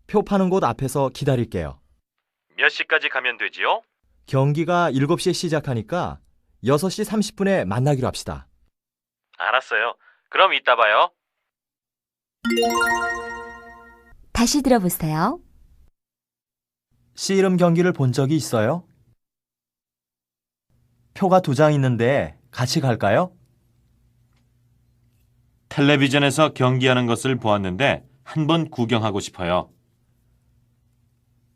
표 파는 곳 앞에서 기다릴게요. 몇 시까지 가면 되지요? 경기가 7시에 시작하니까 6시 30분에 만나기로 합시다. 알았어요. 그럼 이따 봐요. 다시 들어보세요. 씨름 경기를 본 적이 있어요? 표가 2장 있는데 같이 갈까요? 텔레비전에서 경기하는 것을 보았는데 한번 구경하고 싶어요.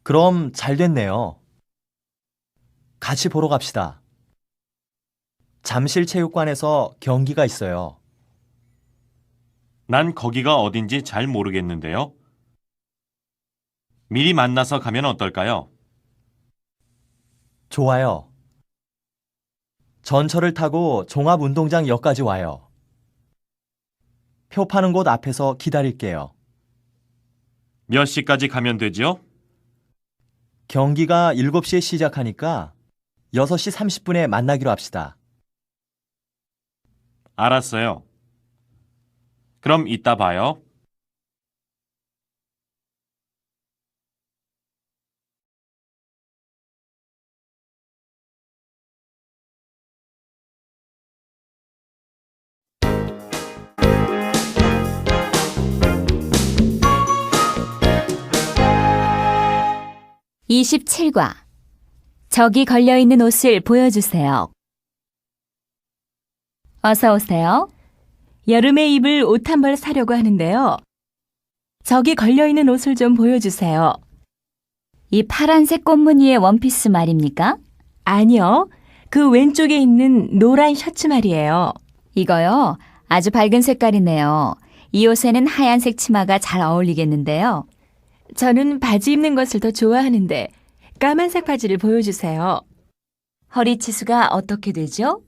그럼 잘 됐네요. 같이 보러 갑시다. 잠실체육관에서 경기가 있어요. 난 거기가 어딘지 잘 모르겠는데요. 미리 만나서 가면 어떨까요? 좋아요. 전철을 타고 종합운동장역까지 와요. 표 파는 곳 앞에서 기다릴게요. 몇 시까지 가면 되지요? 경기가 7시에 시작하니까 6시 30분에 만나기로 합시다. 알았어요. 그럼 이따 봐요. (27과) 저기 걸려있는 옷을 보여주세요. 어서 오세요. 여름에 입을 옷 한 벌 사려고 하는데요. 저기 걸려있는 옷을 좀 보여주세요. 이 파란색 꽃무늬의 원피스 말입니까? 아니요. 그 왼쪽에 있는 노란 셔츠 말이에요. 이거요. 아주 밝은 색깔이네요. 이 옷에는 하얀색 치마가 잘 어울리겠는데요. 저는 바지 입는 것을 더 좋아하는데 까만색 바지를 보여주세요. 허리 치수가 어떻게 되죠?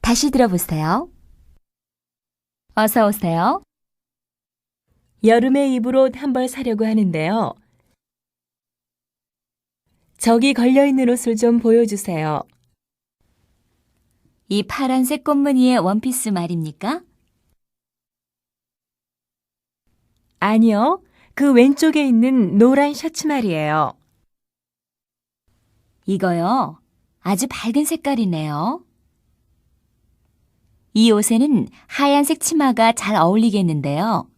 다시 들어보세요. 어서 오세요. 여름에 입을 옷 한 벌 사려고 하는데요. 저기 걸려있는 옷을 좀 보여주세요. 이 파란색 꽃무늬의 원피스 말입니까? 아니요. 그 왼쪽에 있는 노란 셔츠 말이에요. 이거요. 아주 밝은 색깔이네요. 이 옷에는 하얀색 치마가 잘 어울리겠는데요.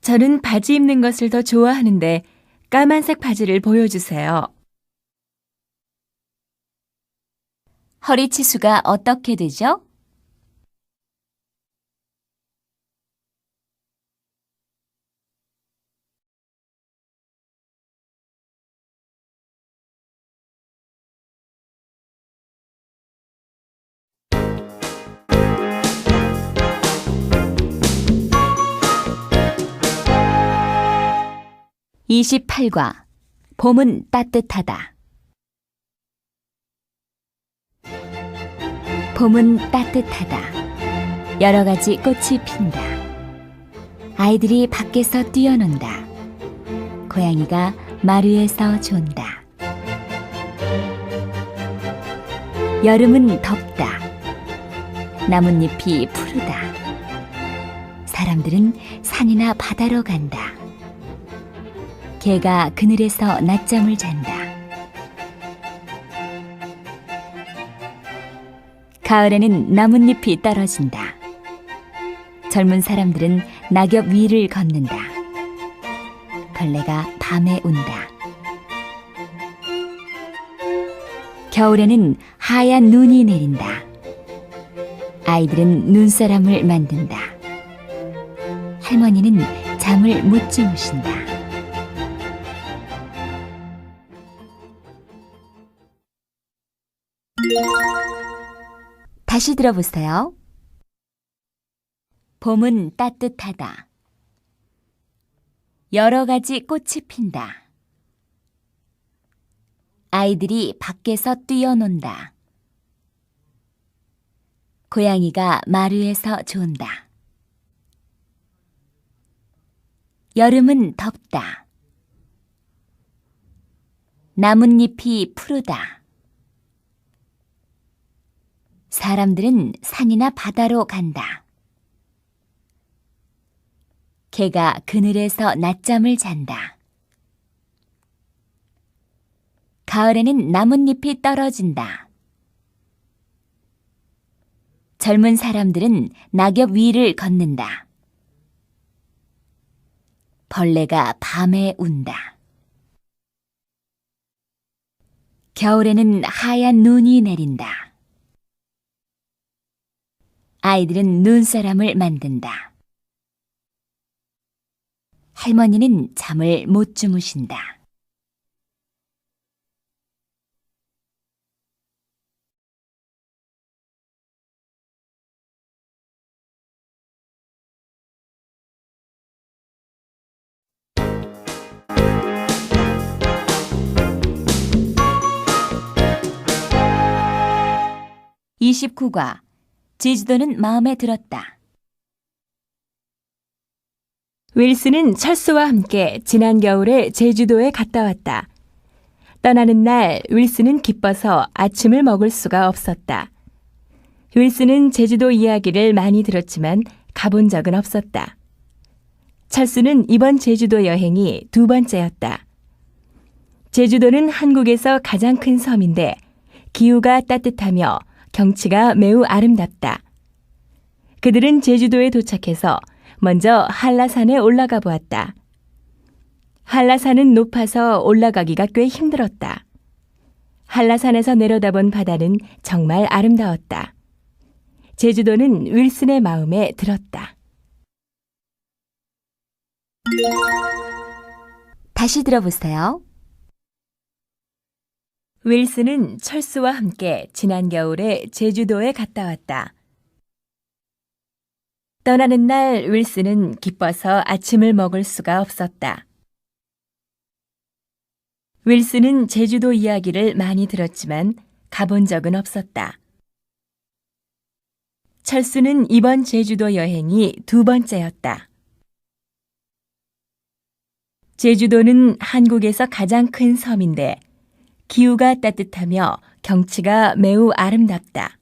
저는 바지 입는 것을 더 좋아하는데 까만색 바지를 보여주세요. 허리 치수가 어떻게 되죠? (28과) 봄은 따뜻하다. 봄은 따뜻하다. 여러 가지 꽃이 핀다. 아이들이 밖에서 뛰어논다. 고양이가 마루에서 존다. 여름은 덥다. 나뭇잎이 푸르다. 사람들은 산이나 바다로 간다. 개가 그늘에서 낮잠을 잔다. 가을에는 나뭇잎이 떨어진다. 젊은 사람들은 낙엽 위를 걷는다. 벌레가 밤에 운다. 겨울에는 하얀 눈이 내린다. 아이들은 눈사람을 만든다. 할머니는 잠을 못 주무신다. 다시 들어보세요. 봄은 따뜻하다. 여러 가지 꽃이 핀다. 아이들이 밖에서 뛰어논다. 고양이가 마루에서 존다. 여름은 덥다. 나뭇잎이 푸르다. 사람들은 산이나 바다로 간다. 개가 그늘에서 낮잠을 잔다. 가을에는 나뭇잎이 떨어진다. 젊은 사람들은 낙엽 위를 걷는다. 벌레가 밤에 운다. 겨울에는 하얀 눈이 내린다. 아이들은 눈사람을 만든다. 할머니는 잠을 못 주무신다. (29과) 제주도는 마음에 들었다. 윌슨은 철수와 함께 지난 겨울에 제주도에 갔다 왔다. 떠나는 날 윌슨은 기뻐서 아침을 먹을 수가 없었다. 윌슨은 제주도 이야기를 많이 들었지만 가본 적은 없었다. 철수는 이번 제주도 여행이 두 번째였다. 제주도는 한국에서 가장 큰 섬인데 기후가 따뜻하며 경치가 매우 아름답다. 그들은 제주도에 도착해서 먼저 한라산에 올라가 보았다. 한라산은 높아서 올라가기가 꽤 힘들었다. 한라산에서 내려다본 바다는 정말 아름다웠다. 제주도는 윌슨의 마음에 들었다. 다시 들어보세요. 윌슨은 철수와 함께 지난 겨울에 제주도에 갔다 왔다. 떠나는 날 윌슨은 기뻐서 아침을 먹을 수가 없었다. 윌슨은 제주도 이야기를 많이 들었지만 가본 적은 없었다. 철수는 이번 제주도 여행이 두 번째였다. 제주도는 한국에서 가장 큰 섬인데 기후가 따뜻하며 경치가 매우 아름답다.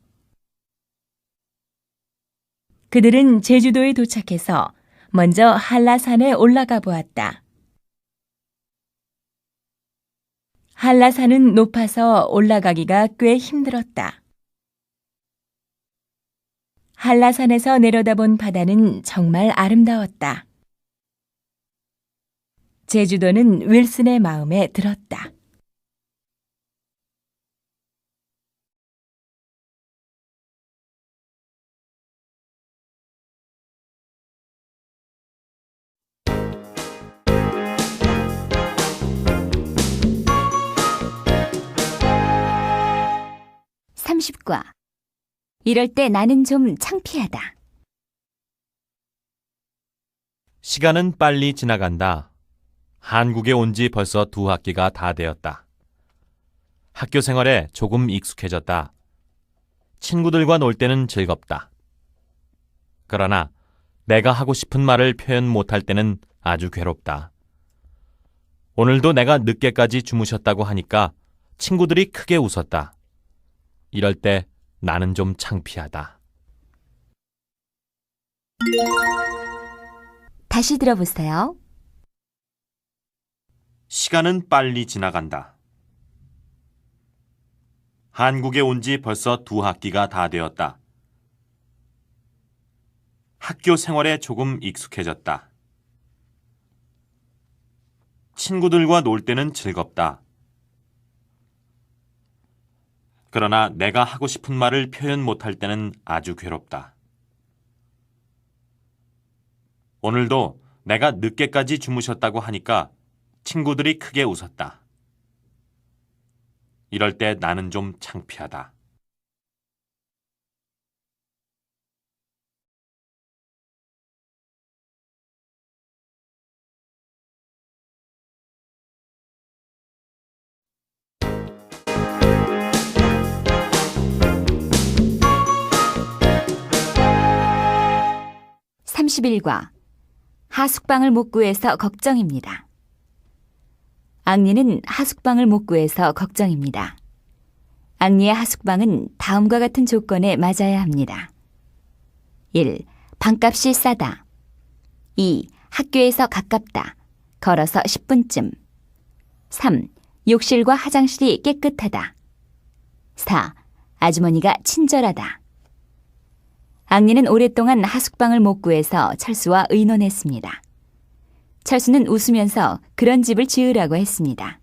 그들은 제주도에 도착해서 먼저 한라산에 올라가 보았다. 한라산은 높아서 올라가기가 꽤 힘들었다. 한라산에서 내려다본 바다는 정말 아름다웠다. 제주도는 윌슨의 마음에 들었다. (30과) 이럴 때 나는 좀 창피하다. 시간은 빨리 지나간다. 한국에 온 지 벌써 2학기가 다 되었다. 학교 생활에 조금 익숙해졌다. 친구들과 놀 때는 즐겁다. 그러나 내가 하고 싶은 말을 표현 못할 때는 아주 괴롭다. 오늘도 내가 늦게까지 주무셨다고 하니까 친구들이 크게 웃었다. 이럴 때 나는 좀 창피하다. 다시 들어보세요. 시간은 빨리 지나간다. 한국에 온 지 벌써 2학기가 다 되었다. 학교 생활에 조금 익숙해졌다. 친구들과 놀 때는 즐겁다. 그러나 내가 하고 싶은 말을 표현 못할 때는 아주 괴롭다. 오늘도 내가 늦게까지 주무셨다고 하니까 친구들이 크게 웃었다. 이럴 때 나는 좀 창피하다. (31과) 하숙방을 못 구해서 걱정입니다. 앙리는 하숙방을 못 구해서 걱정입니다. 앙리의 하숙방은 다음과 같은 조건에 맞아야 합니다. 1. 방값이 싸다. 2. 학교에서 가깝다. 걸어서 10분쯤. 3. 욕실과 화장실이 깨끗하다. 4. 아주머니가 친절하다. 앙리는 오랫동안 하숙방을 못 구해서 철수와 의논했습니다. 철수는 웃으면서 그런 집을 지으라고 했습니다.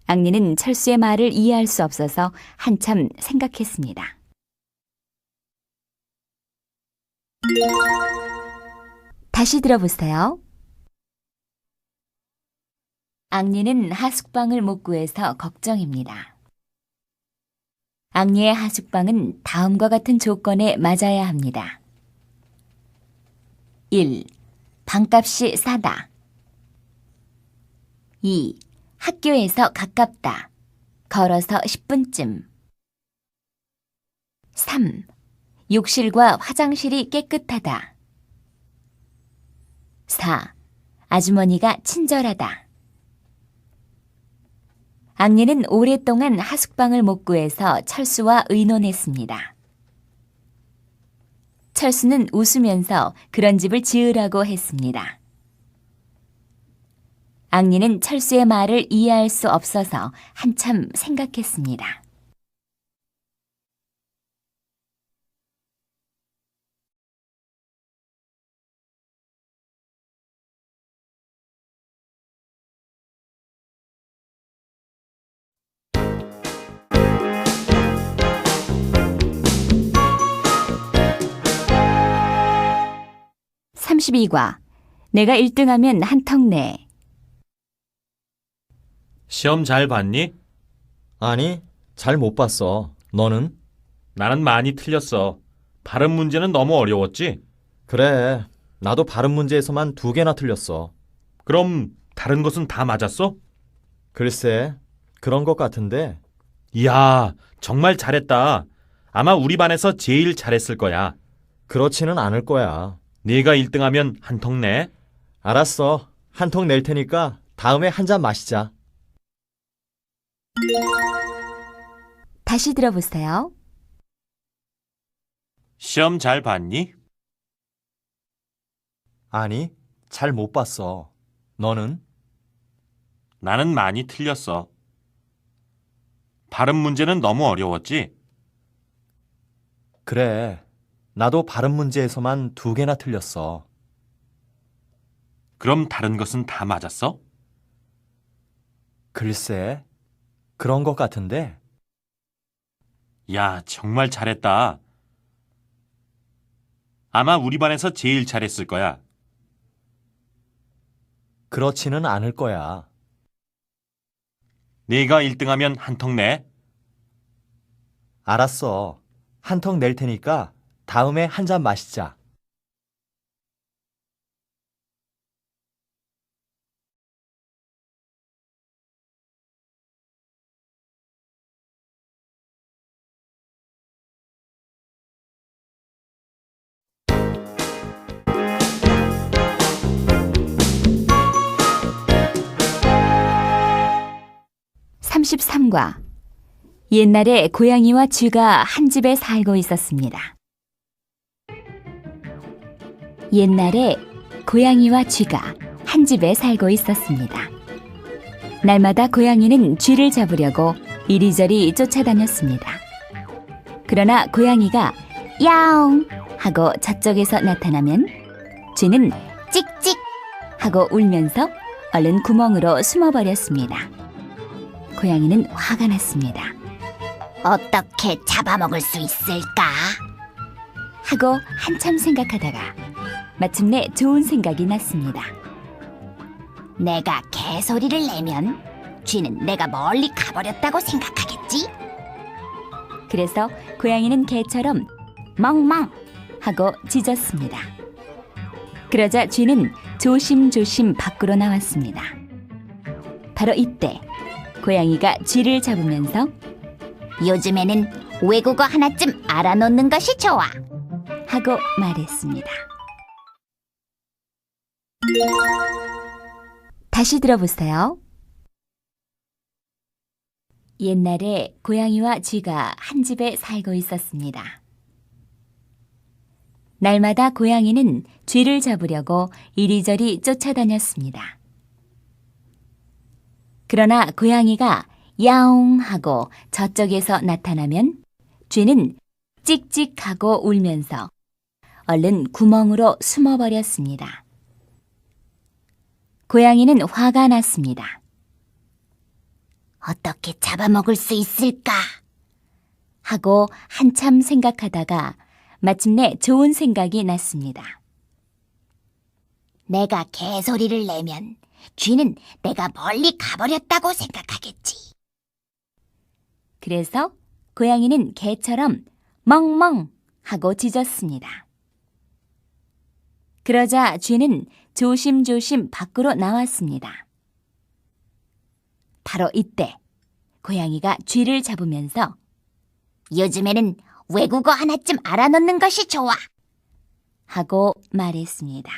앙리는 철수의 말을 이해할 수 없어서 한참 생각했습니다. 다시 들어보세요. 앙리는 하숙방을 못 구해서 걱정입니다. 앙리의 하숙방은 다음과 같은 조건에 맞아야 합니다. 1. 방값이 싸다. 2. 학교에서 가깝다. 걸어서 10분쯤. 3. 욕실과 화장실이 깨끗하다. 4. 아주머니가 친절하다. 앙리는 오랫동안 하숙방을 못 구해서 철수와 의논했습니다. 철수는 웃으면서 그런 집을 지으라고 했습니다. 앙리는 철수의 말을 이해할 수 없어서 한참 생각했습니다. (32과) 내가 1등하면 한턱 내. 시험 잘 봤니? 아니, 잘 못 봤어. 너는? 나는 많이 틀렸어. 발음 문제는 너무 어려웠지? 그래, 나도 발음 문제에서만 2개나 틀렸어. 그럼 다른 것은 다 맞았어? 글쎄, 그런 것 같은데. 이야, 정말 잘했다. 아마 우리 반에서 제일 잘했을 거야. 그렇지는 않을 거야. 네가 1등하면 한턱 내. 알았어. 한턱 낼 테니까 다음에 한 잔 마시자. 다시 들어보세요. 시험 잘 봤니? 아니, 잘 못 봤어. 너는? 나는 많이 틀렸어. 발음 문제는 너무 어려웠지? 그래. 나도 발음 문제에서만 2개나 틀렸어. 그럼 다른 것은 다 맞았어? 글쎄, 그런 것 같은데. 야, 정말 잘했다. 아마 우리 반에서 제일 잘했을 거야. 그렇지는 않을 거야. 내가 1등하면 한턱 내. 알았어. 한턱 낼 테니까 다음에 한 잔 마시자. (33과) 옛날에 고양이와 쥐가 한 집에 살고 있었습니다. 옛날에 고양이와 쥐가 한 집에 살고 있었습니다. 날마다 고양이는 쥐를 잡으려고 이리저리 쫓아다녔습니다. 그러나 고양이가 야옹 하고 저쪽에서 나타나면 쥐는 찍찍 하고 울면서 얼른 구멍으로 숨어버렸습니다. 고양이는 화가 났습니다. 어떻게 잡아먹을 수 있을까? 하고 한참 생각하다가 마침내 좋은 생각이 났습니다. 내가 개소리를 내면 쥐는 내가 멀리 가버렸다고 생각하겠지? 그래서 고양이는 개처럼 멍멍 하고 짖었습니다. 그러자 쥐는 조심조심 밖으로 나왔습니다. 바로 이때 고양이가 쥐를 잡으면서 요즘에는 외국어 하나쯤 알아놓는 것이 좋아 하고 말했습니다. 다시 들어보세요. 옛날에 고양이와 쥐가 한 집에 살고 있었습니다. 날마다 고양이는 쥐를 잡으려고 이리저리 쫓아다녔습니다. 그러나 고양이가 야옹 하고 저쪽에서 나타나면 쥐는 찍찍하고 울면서 얼른 구멍으로 숨어버렸습니다. 고양이는 화가 났습니다. 어떻게 잡아먹을 수 있을까? 하고 한참 생각하다가 마침내 좋은 생각이 났습니다. 내가 개소리를 내면 쥐는 내가 멀리 가버렸다고 생각하겠지. 그래서 고양이는 개처럼 멍멍 하고 짖었습니다. 그러자 쥐는 조심조심 밖으로 나왔습니다. 바로 이때 고양이가 쥐를 잡으면서 요즘에는 외국어 하나쯤 알아놓는 것이 좋아 하고 말했습니다.